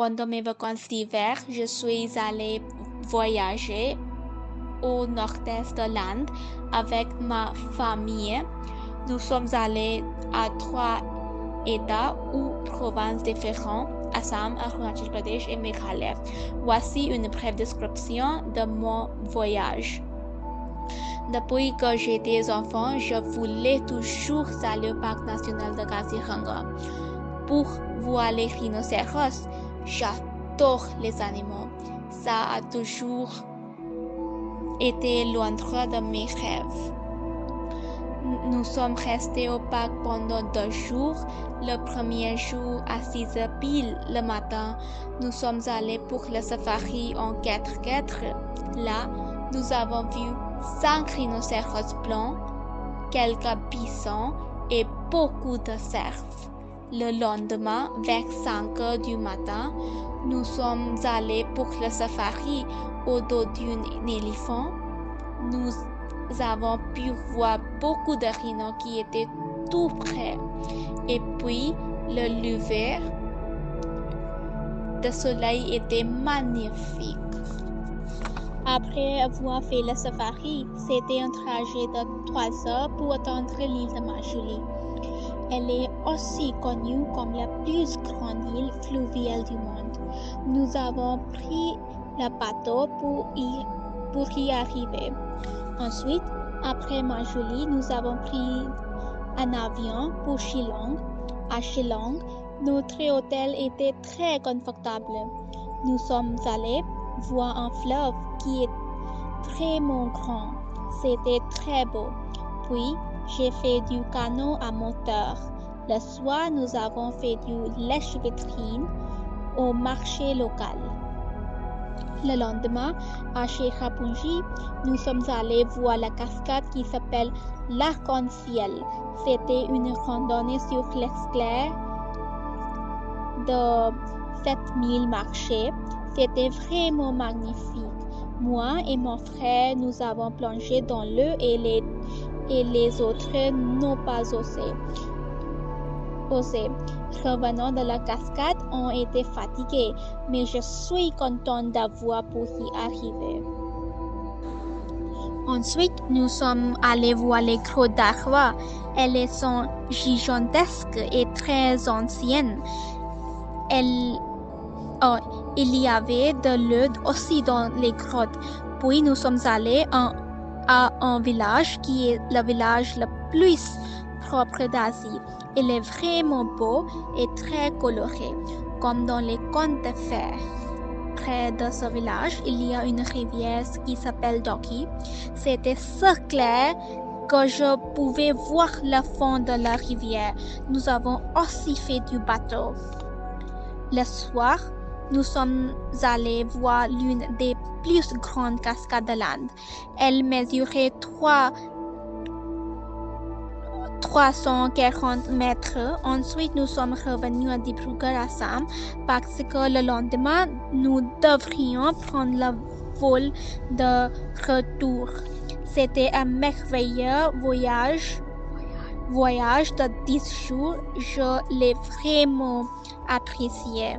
pendant mes vacances d'hiver, je suis allée voyager au nord-est de l'Inde avec ma famille. Nous sommes allés à 3 États ou provinces différents, Assam, Arunachal Pradesh et Meghalaya. Voici une brève description de mon voyage. Depuis que j'étais enfant, je voulais toujours aller au parc national de Kaziranga pour voir les rhinocéros. J'adore les animaux. Ça a toujours été l'endroit de mes rêves. Nous sommes restés au parc pendant 2 jours. Le premier jour, à 6 heures pile le matin, nous sommes allés pour le safari en 4x4. Là, nous avons vu 5 rhinocéros blancs, quelques bisons et beaucoup de cerfs. Le lendemain, vers 5 heures du matin, nous sommes allés pour le safari au dos d'un éléphant. Nous avons pu voir beaucoup de rhinos qui étaient tout près. Et puis, le lever de soleil était magnifique. Après avoir fait le safari, c'était un trajet de 3 heures pour atteindre l'île de Majuli. Elle est aussi connue comme la plus grande île fluviale du monde. Nous avons pris le bateau pour y arriver. Ensuite, après Majuli, nous avons pris un avion pour Shillong. À Shillong, notre hôtel était très confortable. Nous sommes allés voir un fleuve qui est très grand. C'était très beau. Puis, j'ai fait du canot à moteur. Le soir, nous avons fait du lèche-vitrine au marché local. Le lendemain, à Cherrapunji, nous sommes allés voir la cascade qui s'appelle l'Arc-en-Ciel. C'était une randonnée sur l'escalier de 7000 marchés. C'était vraiment magnifique. Moi et mon frère, nous avons plongé dans l'eau et les autres n'ont pas osé. Revenant de la cascade, on était fatigués, mais je suis contente d'avoir pu y arriver. Ensuite, nous sommes allés voir les grottes d'Arwa. Elles sont gigantesques et très anciennes. Il y avait de l'eau aussi dans les grottes. Puis nous sommes allés à un village qui est le village le plus propre d'Asie. Il est vraiment beau et très coloré, comme dans les contes de fées. Près de ce village, il y a une rivière qui s'appelle Doki. C'était si clair que je pouvais voir le fond de la rivière. Nous avons aussi fait du bateau. Le soir, nous sommes allés voir l'une des plus grandes cascades de l'Inde. Elle mesurait 340 mètres. Ensuite, nous sommes revenus à Dibrugarh, Assam, parce que le lendemain, nous devrions prendre le vol de retour. C'était un merveilleux voyage de 10 jours. Je l'ai vraiment apprécié.